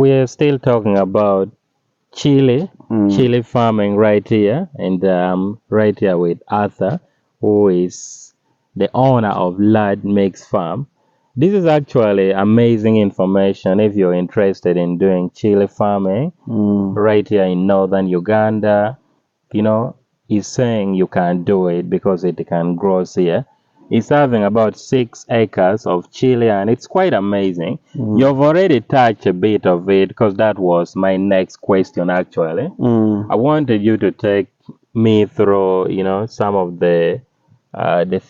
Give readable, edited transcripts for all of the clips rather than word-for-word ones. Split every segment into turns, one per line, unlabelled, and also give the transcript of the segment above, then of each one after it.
We're still talking about chili farming right here, and right here with Arthur, who is the owner of Lad Mix Farm. This is actually amazing information if you're interested in doing chili farming right here in northern Uganda. You know, he's saying you can do it because it can grow here. He's having about 6 acres of chili, and it's quite amazing. You've already touched a bit of it because that was my next question actually. I wanted you to take me through, some of the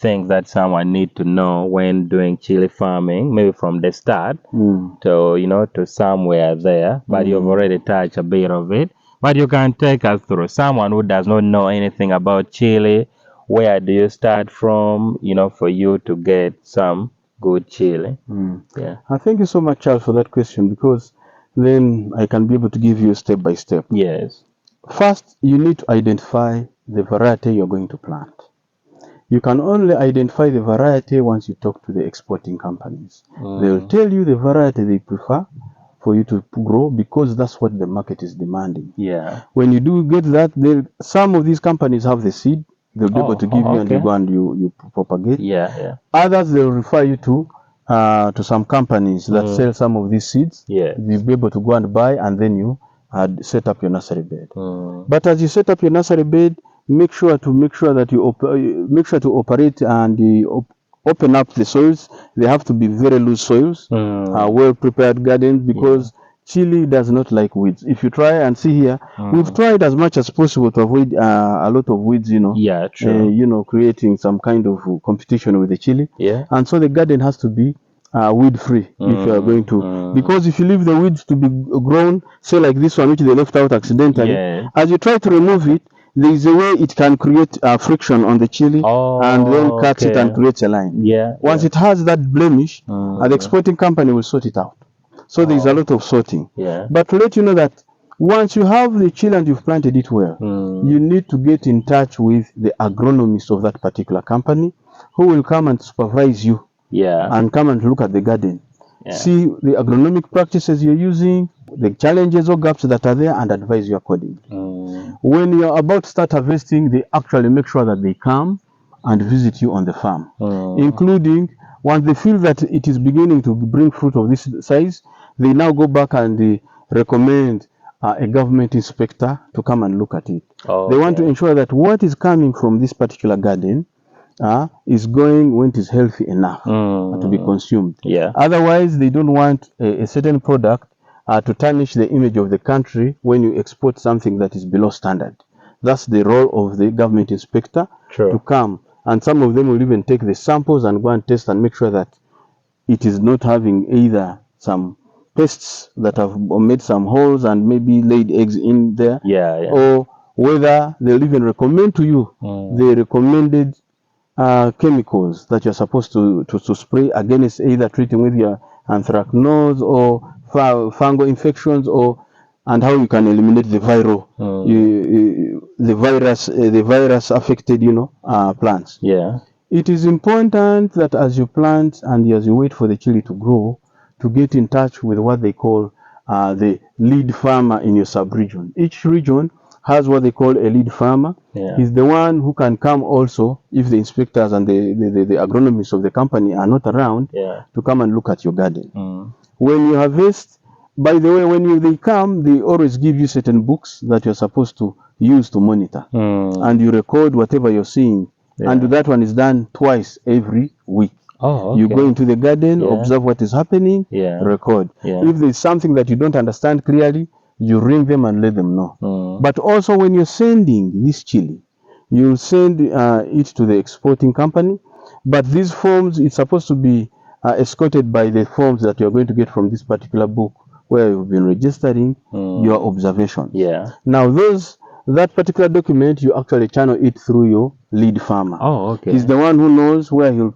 things that someone need to know when doing chili farming, maybe from the start to somewhere there. But you've already touched a bit of it. But you can take us through someone who does not know anything about chili. Where do you start from, for you to get some good chili? Yeah.
Thank you so much, Charles, for that question, because then I can be able to give you step by step.
Yes.
First, you need to identify the variety you're going to plant. You can only identify the variety once you talk to the exporting companies. They'll tell you the variety they prefer for you to grow because that's what the market is demanding.
Yeah.
When you do get that, some of these companies have the seed. They'll be able to give you, and you go and you propagate.
Yeah.
Others, they'll refer you to some companies that sell some of these seeds.
Yeah.
You'll be able to go and buy, and then you set up your nursery bed. But as you set up your nursery bed, make sure that you operate and open up the soils. They have to be very loose soils, well prepared gardens, because chili does not like weeds. If you try and see here, we've tried as much as possible to avoid a lot of weeds,
Yeah, true.
creating some kind of competition with the chili.
Yeah.
And so the garden has to be weed free if you are going to, because if you leave the weeds to be grown, say like this one which they left out accidentally, as you try to remove it, there is a way it can create friction on the chili, and then cut it and create a line.
Yeah.
Once it has that blemish, the exporting company will sort it out. So there is a lot of sorting.
Yeah.
But to let you know that once you have the chili and you've planted it well, you need to get in touch with the agronomist of that particular company, who will come and supervise you.
Yeah.
And come and look at the garden. See the agronomic practices you're using, the challenges or gaps that are there, and advise you accordingly. When you're about to start harvesting, they actually make sure that they come and visit you on the farm, including once they feel that it is beginning to bring fruit of this size, they now go back and they recommend a government inspector to come and look at it. They want to ensure that what is coming from this particular garden is going when it is healthy enough to be consumed.
Yeah.
Otherwise, they don't want a certain product to tarnish the image of the country when you export something that is below standard. That's the role of the government inspector to come. And some of them will even take the samples and go and test and make sure that it is not having either some pests that have made some holes and maybe laid eggs in there, or whether they'll even recommend to you the recommended chemicals that you're supposed to spray against, either treating with your anthracnose or fungal infections, and how you can eliminate the the virus affected plants.
Yeah.
It is important that as you plant and as you wait for the chili to grow, to get in touch with what they call the lead farmer in your sub-region. Each region has what they call a lead farmer. He's the one who can come also if the inspectors and the agronomists of the company are not around to come and look at your garden. When you harvest, by the way, when they come, they always give you certain books that you're supposed to use to monitor, and you record whatever you're seeing. And that one is done twice every week. You go into the garden, observe what is happening, record. If there's something that you don't understand clearly, you ring them and let them know. But also when you're sending this chili, you send it to the exporting company. But these forms, it's supposed to be escorted by the forms that you're going to get from this particular book, where you've been registering your observations. Now that particular document, you actually channel it through your lead farmer. He's the one who knows where he'll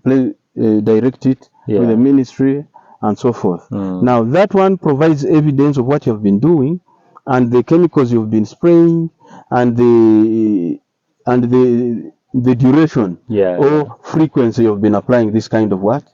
direct it to the ministry and so forth. Now that one provides evidence of what you've been doing, and the chemicals you've been spraying, and the duration or frequency you've been applying this kind of of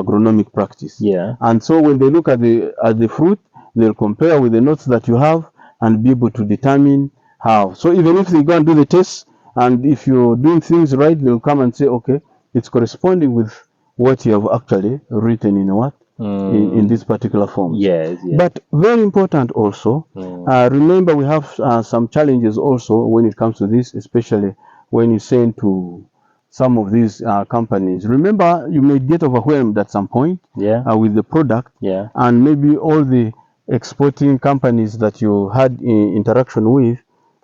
agronomic practice. And so when they look at the fruit, they'll compare with the notes that you have and be able to determine how. So even if they go and do the tests, and if you're doing things right, they'll come and say, okay, it's corresponding with what you have actually written in what? In this particular form.
Yes, yes.
But very important also, remember we have some challenges also when it comes to this, especially when you send to some of these companies. Remember, you may get overwhelmed at some point with the product, and maybe all the exporting companies that you had interaction with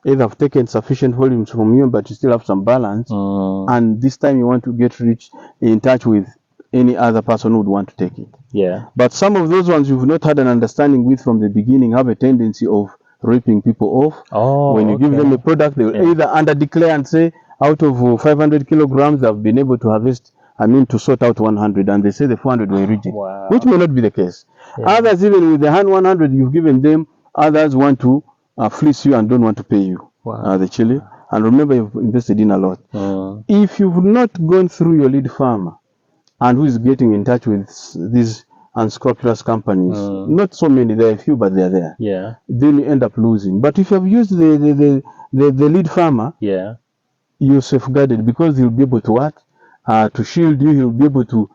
either have taken sufficient volumes from you, but you still have some balance, and this time you want to get in touch with any other person who would want to take it. But some of those ones you've not had an understanding with from the beginning have a tendency of ripping people off. When you give them a product, they will either under declare and say out of 500 kilograms they've been able to harvest, to sort out 100, and they say the 400 were rejected, which may not be the case. Others, even with the 100 you've given them, others want to fleece you and don't want to pay you the chili. And remember, you've invested in a lot. If you've not gone through your lead farmer and who is getting in touch with these unscrupulous companies, not so many, there are a few, but they are there. Then you end up losing. But if you have used the lead farmer, you're safeguarded, because he'll be able to what? To shield you. He'll be able to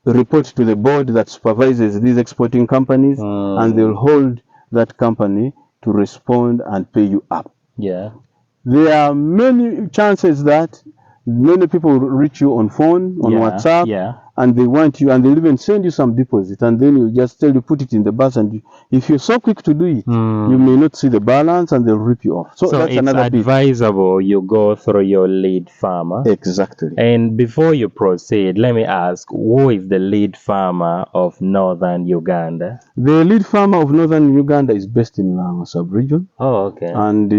report to the board that supervises these exporting companies, and they'll hold that company to respond and pay you up. There are many chances that many people will reach you on phone, on WhatsApp, and they want you, and they'll even send you some deposit, and then you just tell you put it in the bus, and if you're so quick to do it, you may not see the balance, and they'll rip you off. So that's
it's
another
advisable you go through your lead farmer.
Exactly.
And before you proceed, let me ask, who is the lead farmer of northern Uganda?
The lead farmer of northern Uganda is based in sub-region. And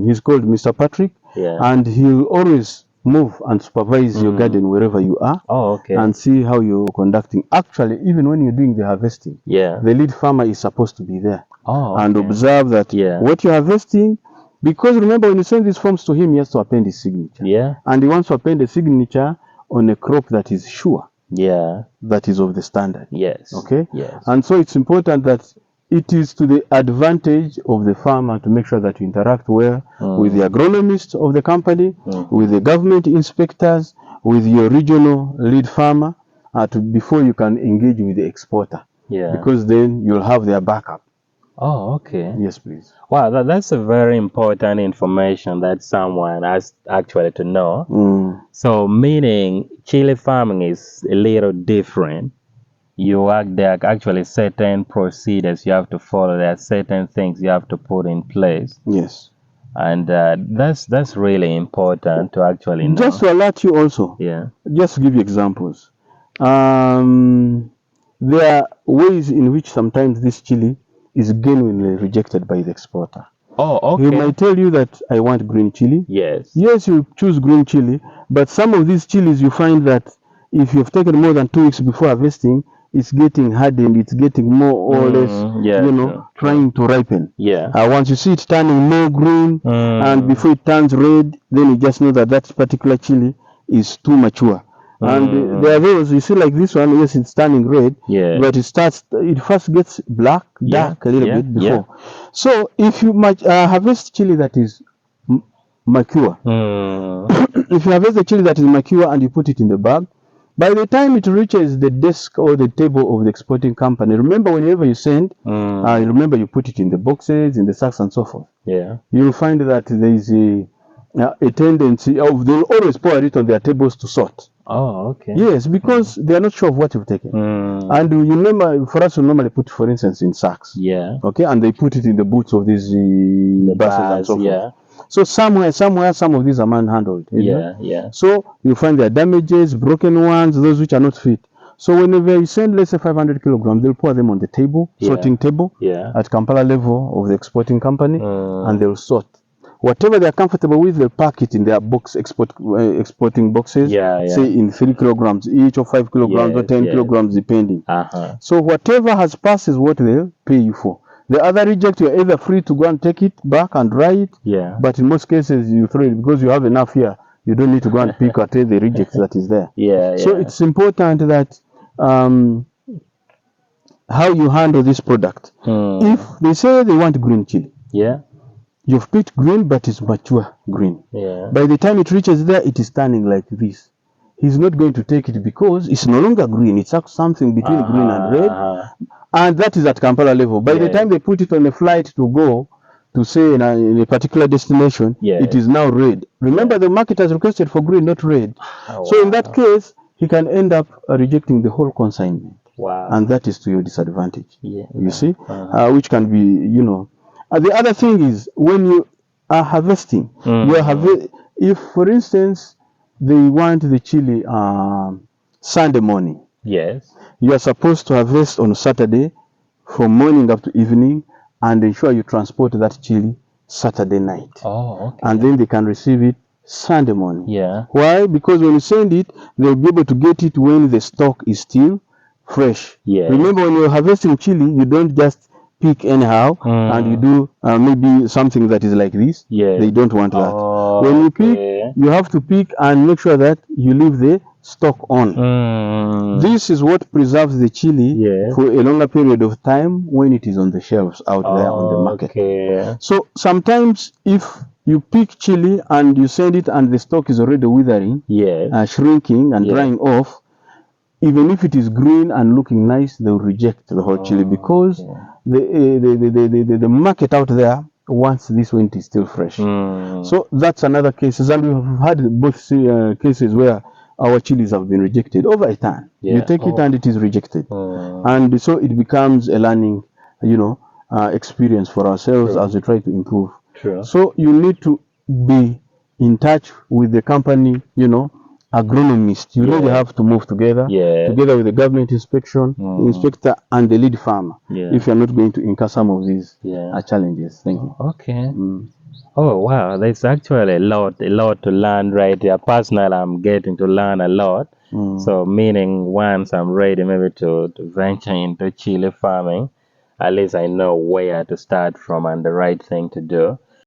he's called Mr. Patrick. And he'll always move and supervise your garden wherever you are, and see how you're conducting. Actually, even when you're doing the harvesting, the lead farmer is supposed to be there and observe that what you're harvesting, because remember, when you send these forms to him, he has to append his signature, and he wants to append a signature on a crop that is sure, that is of the standard. And so it's important that it is to the advantage of the farmer to make sure that you interact well with the agronomist of the company, with the government inspectors, with your regional lead farmer, before you can engage with the exporter. Because then you'll have their backup. Yes, please.
Wow, that's a very important information that someone has actually to know. So meaning chili farming is a little different. There are actually certain procedures you have to follow. There are certain things you have to put in place. And that's really important to actually know.
Just to alert you also. Just to give you examples. There are ways in which sometimes this chili is genuinely rejected by the exporter. He might tell you that I want green chili. Yes, you choose green chili, but some of these chilies you find that if you've taken more than 2 weeks before harvesting, it's getting hardened, it's getting more or less, trying to ripen. Once you see it turning more green, and before it turns red, then you just know that that particular chili is too mature. And there are those, you see like this one, yes, it's turning red, but it first gets black, dark a little bit before. So if you harvest chili that is mature, if you harvest the chili that is mature and you put it in the bag, by the time it reaches the desk or the table of the exporting company, remember, whenever you send, remember you put it in the boxes, in the sacks and so forth. You'll find that there is a tendency of, they'll always pour it on their tables to sort. Yes, because they are not sure of what you've taken. And you remember, for us, we normally put, for instance, in sacks. And they put it in the boots of these buses and so forth. So somewhere, some of these are manhandled. So you find there are damages, broken ones, those which are not fit. So whenever you send, let's say 500 kilograms, they'll pour them on the table, sorting table, at Kampala level of the exporting company, and they'll sort. Whatever they're comfortable with, they'll pack it in their exporting boxes, say in 3 kilograms each, or 5 kilograms, or 10 kilograms, depending. So whatever has passed is what they'll pay you for. The other reject, you're either free to go and take it back and dry it, but in most cases you throw it because you have enough here. You don't need to go and pick at the reject that is there. So it's important that how you handle this product. If they say they want green chili, you've picked green, but it's mature green. By the time it reaches there, it is turning like this. He's not going to take it because it's no longer green. It's something between green and red. And that is at Kampala level. By the time they put it on a flight to go to say in a particular destination, it is now red. Remember, the market has requested for green, not red. So in that case, he can end up rejecting the whole consignment. And that is to your disadvantage. You see, which can be, you know. The other thing is when you are harvesting, if, for instance, they want the chili Sunday morning. You are supposed to harvest on Saturday from morning up to evening and ensure you transport that chili Saturday night. And then they can receive it Sunday morning. Why? Because when you send it, they'll be able to get it when the stock is still fresh. Remember, when you're harvesting chili, you don't just pick anyhow and you do maybe something that is like this. They don't want that. When you pick, you have to pick and make sure that you leave the stock on. This is what preserves the chili for a longer period of time when it is on the shelves out there on the market. So sometimes if you pick chili and you send it and the stock is already withering, shrinking and drying off, even if it is green and looking nice, they'll reject the whole chili because the market out there wants this when it is still fresh. So that's another case. And we have had both cases where our chilies have been rejected over a time. You take it and it is rejected. And so it becomes a learning, you know, experience for ourselves as we try to improve. So you need to be in touch with the company, you know, agronomist. You really have to move together, together with the government inspector and the lead farmer, if you're not going to incur some of these challenges. Thank you.
Oh wow, there's actually a lot to learn right here. Personally, I'm getting to learn a lot. So meaning once I'm ready maybe to venture into chili farming, at least I know where to start from and the right thing to do.